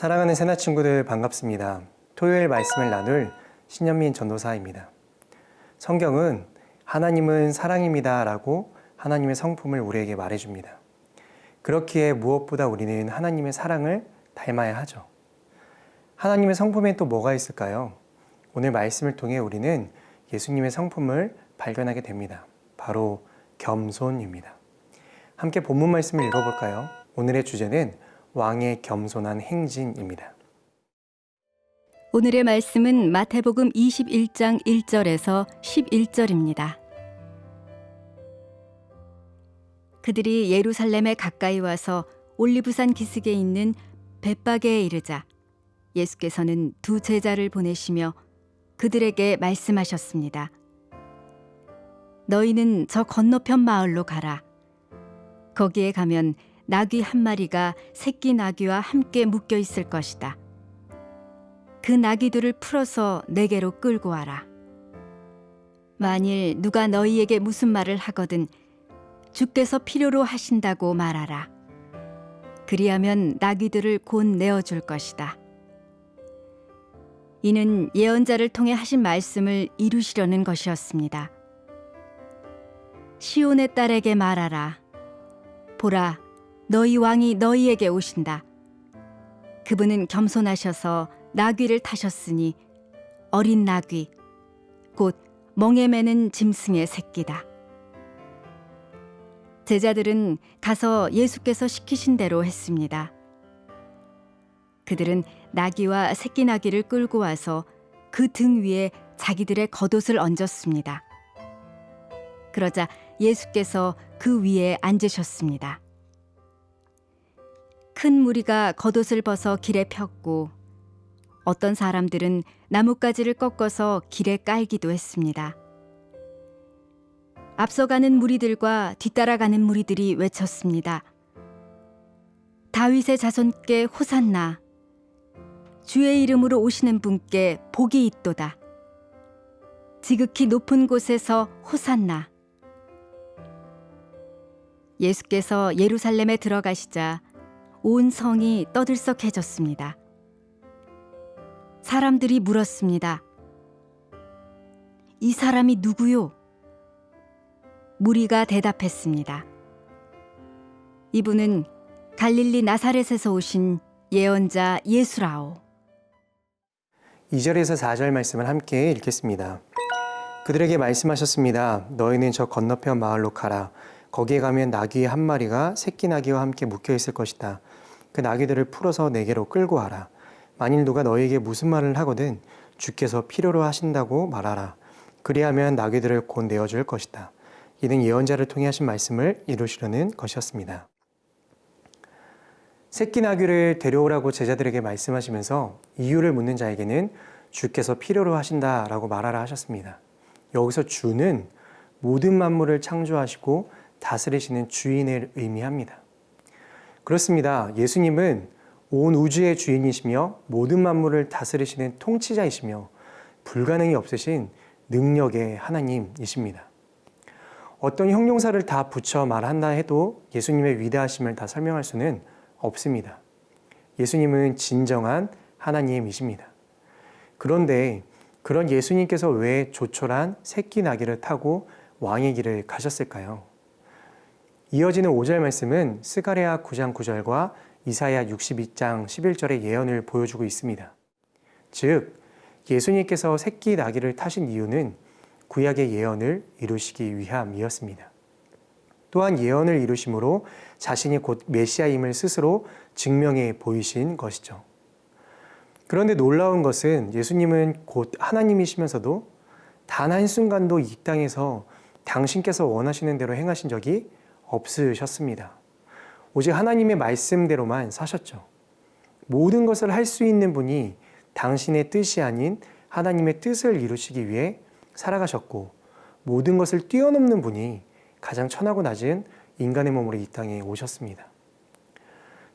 사랑하는 새나 친구들 반갑습니다. 토요일 말씀을 나눌 신현민 전도사입니다. 성경은 하나님은 사랑입니다 라고 하나님의 성품을 우리에게 말해줍니다. 그렇기에 무엇보다 우리는 하나님의 사랑을 닮아야 하죠. 하나님의 성품에 또 뭐가 있을까요? 오늘 말씀을 통해 우리는 예수님의 성품을 발견하게 됩니다. 바로 겸손입니다. 함께 본문 말씀을 읽어볼까요? 오늘의 주제는 왕의 겸손한 행진입니다. 오늘의 말씀은 마태복음 21장 1절에서 11절입니다. 그들이 예루살렘에 가까이 와서 올리브산 기슭에 있는 벳바게에 이르자 예수께서는 두 제자를 보내시며 그들에게 말씀하셨습니다. 너희는 저 건너편 마을로 가라. 거기에 가면 나귀 한 마리가 새끼 나귀와 함께 묶여 있을 것이다. 그 나귀들을 풀어서 내게로 끌고 와라. 만일 누가 너희에게 무슨 말을 하거든 주께서 필요로 하신다고 말하라. 그리하면 나귀들을 곧 내어줄 것이다. 이는 예언자를 통해 하신 말씀을 이루시려는 것이었습니다. 시온의 딸에게 말하라. 보라, 너희 왕이 너희에게 오신다. 그분은 겸손하셔서 나귀를 타셨으니 어린 나귀, 곧 멍에 매는 짐승의 새끼다. 제자들은 가서 예수께서 시키신 대로 했습니다. 그들은 나귀와 새끼 나귀를 끌고 와서 그 등 위에 자기들의 겉옷을 얹었습니다. 그러자 예수께서 그 위에 앉으셨습니다. 큰 무리가 겉옷을 벗어 길에 폈고 어떤 사람들은 나뭇가지를 꺾어서 길에 깔기도 했습니다. 앞서가는 무리들과 뒤따라가는 무리들이 외쳤습니다. 다윗의 자손께 호산나, 주의 이름으로 오시는 분께 복이 있도다. 지극히 높은 곳에서 호산나. 예수께서 예루살렘에 들어가시자 온 성이 떠들썩해졌습니다. 사람들이 물었습니다. 이 사람이 누구요? 무리가 대답했습니다. 이분은 갈릴리 나사렛에서 오신 예언자 예수라오. 2절에서 4절 말씀을 함께 읽겠습니다. 그들에게 말씀하셨습니다. 너희는 저 건너편 마을로 가라. 거기에 가면 나귀 한 마리가 새끼 나귀와 함께 묶여 있을 것이다. 그 나귀들을 풀어서 내게로 끌고 와라. 만일 누가 너희에게 무슨 말을 하거든 주께서 필요로 하신다고 말하라. 그리하면 나귀들을 곧 내어줄 것이다. 이는 예언자를 통해 하신 말씀을 이루시려는 것이었습니다. 새끼 나귀를 데려오라고 제자들에게 말씀하시면서 이유를 묻는 자에게는 주께서 필요로 하신다라고 말하라 하셨습니다. 여기서 주는 모든 만물을 창조하시고 다스리시는 주인을 의미합니다. 그렇습니다. 예수님은 온 우주의 주인이시며 모든 만물을 다스리시는 통치자이시며 불가능이 없으신 능력의 하나님이십니다. 어떤 형용사를 다 붙여 말한다 해도 예수님의 위대하심을 다 설명할 수는 없습니다. 예수님은 진정한 하나님이십니다. 그런데 그런 예수님께서 왜 조촐한 새끼 나귀를 타고 왕의 길을 가셨을까요? 이어지는 5절 말씀은 스가랴 9장 9절과 이사야 62장 11절의 예언을 보여주고 있습니다. 즉, 예수님께서 새끼 나귀를 타신 이유는 구약의 예언을 이루시기 위함이었습니다. 또한 예언을 이루심으로 자신이 곧 메시아임을 스스로 증명해 보이신 것이죠. 그런데 놀라운 것은 예수님은 곧 하나님이시면서도 단 한순간도 이 땅에서 당신께서 원하시는 대로 행하신 적이 없으셨습니다. 오직 하나님의 말씀대로만 사셨죠. 모든 것을 할 수 있는 분이 당신의 뜻이 아닌 하나님의 뜻을 이루시기 위해 살아가셨고 모든 것을 뛰어넘는 분이 가장 천하고 낮은 인간의 몸으로 이 땅에 오셨습니다.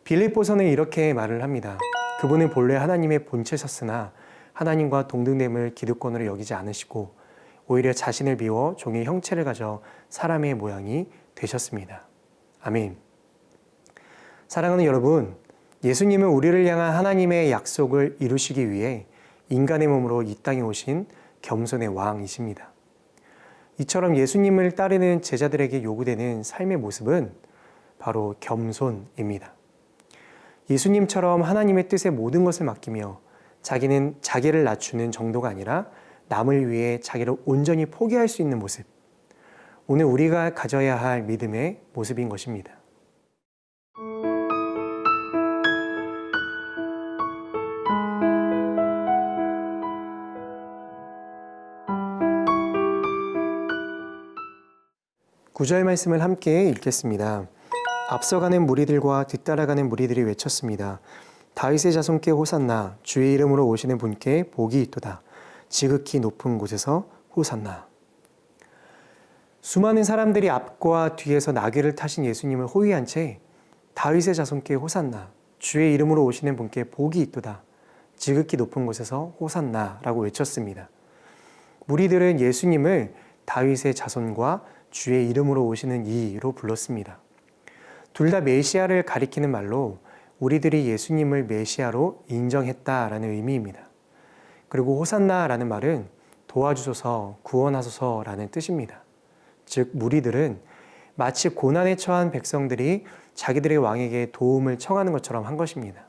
빌립보서는 이렇게 말을 합니다. 그분은 본래 하나님의 본체셨으나 하나님과 동등됨을 기득권으로 여기지 않으시고 오히려 자신을 비워 종의 형체를 가져 사람의 모양이 되셨습니다. 아멘. 사랑하는 여러분, 예수님은 우리를 향한 하나님의 약속을 이루시기 위해 인간의 몸으로 이 땅에 오신 겸손의 왕이십니다. 이처럼 예수님을 따르는 제자들에게 요구되는 삶의 모습은 바로 겸손입니다. 예수님처럼 하나님의 뜻에 모든 것을 맡기며 자기는 자기를 낮추는 정도가 아니라 남을 위해 자기를 온전히 포기할 수 있는 모습. 오늘 우리가 가져야 할 믿음의 모습인 것입니다. 구절 말씀을 함께 읽겠습니다. 앞서가는 무리들과 뒤따라가는 무리들이 외쳤습니다. 다윗의 자손께 호산나, 주의 이름으로 오시는 분께 복이 있도다. 지극히 높은 곳에서 호산나. 수많은 사람들이 앞과 뒤에서 나귀를 타신 예수님을 호위한 채 다윗의 자손께 호산나, 주의 이름으로 오시는 분께 복이 있도다. 지극히 높은 곳에서 호산나라고 외쳤습니다. 무리들은 예수님을 다윗의 자손과 주의 이름으로 오시는 이로 불렀습니다. 둘 다 메시아를 가리키는 말로 우리들이 예수님을 메시아로 인정했다라는 의미입니다. 그리고 호산나라는 말은 도와주소서, 구원하소서라는 뜻입니다. 즉 무리들은 마치 고난에 처한 백성들이 자기들의 왕에게 도움을 청하는 것처럼 한 것입니다.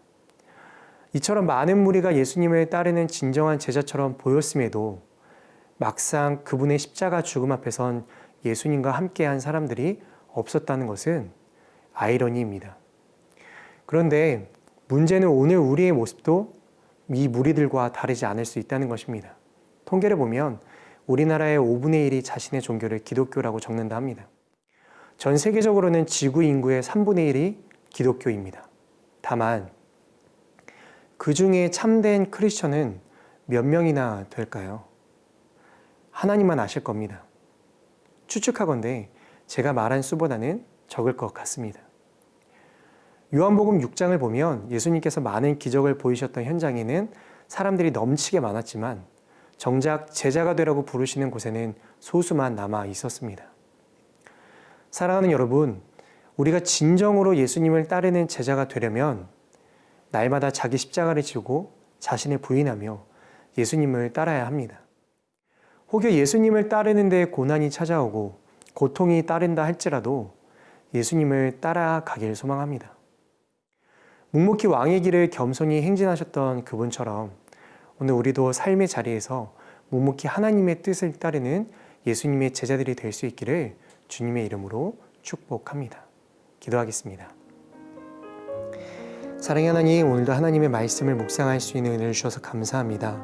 이처럼 많은 무리가 예수님을 따르는 진정한 제자처럼 보였음에도 막상 그분의 십자가 죽음 앞에선 예수님과 함께한 사람들이 없었다는 것은 아이러니입니다. 그런데 문제는 오늘 우리의 모습도 이 무리들과 다르지 않을 수 있다는 것입니다. 통계를 보면 우리나라의 5분의 1이 자신의 종교를 기독교라고 적는다 합니다. 전 세계적으로는 지구 인구의 3분의 1이 기독교입니다. 다만 그 중에 참된 크리스천은 몇 명이나 될까요? 하나님만 아실 겁니다. 추측하건대 제가 말한 수보다는 적을 것 같습니다. 요한복음 6장을 보면 예수님께서 많은 기적을 보이셨던 현장에는 사람들이 넘치게 많았지만 정작 제자가 되라고 부르시는 곳에는 소수만 남아 있었습니다. 사랑하는 여러분, 우리가 진정으로 예수님을 따르는 제자가 되려면 날마다 자기 십자가를 지고 자신을 부인하며 예수님을 따라야 합니다. 혹여 예수님을 따르는 데 고난이 찾아오고 고통이 따른다 할지라도 예수님을 따라가길 소망합니다. 묵묵히 왕의 길을 겸손히 행진하셨던 그분처럼 오늘 우리도 삶의 자리에서 묵묵히 하나님의 뜻을 따르는 예수님의 제자들이 될 수 있기를 주님의 이름으로 축복합니다. 기도하겠습니다. 사랑의 하나님, 오늘도 하나님의 말씀을 묵상할 수 있는 은혜를 주셔서 감사합니다.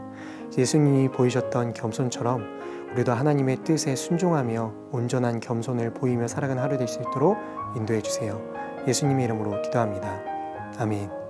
예수님이 보이셨던 겸손처럼 우리도 하나님의 뜻에 순종하며 온전한 겸손을 보이며 살아가는 하루 될 수 있도록 인도해 주세요. 예수님의 이름으로 기도합니다. 아멘.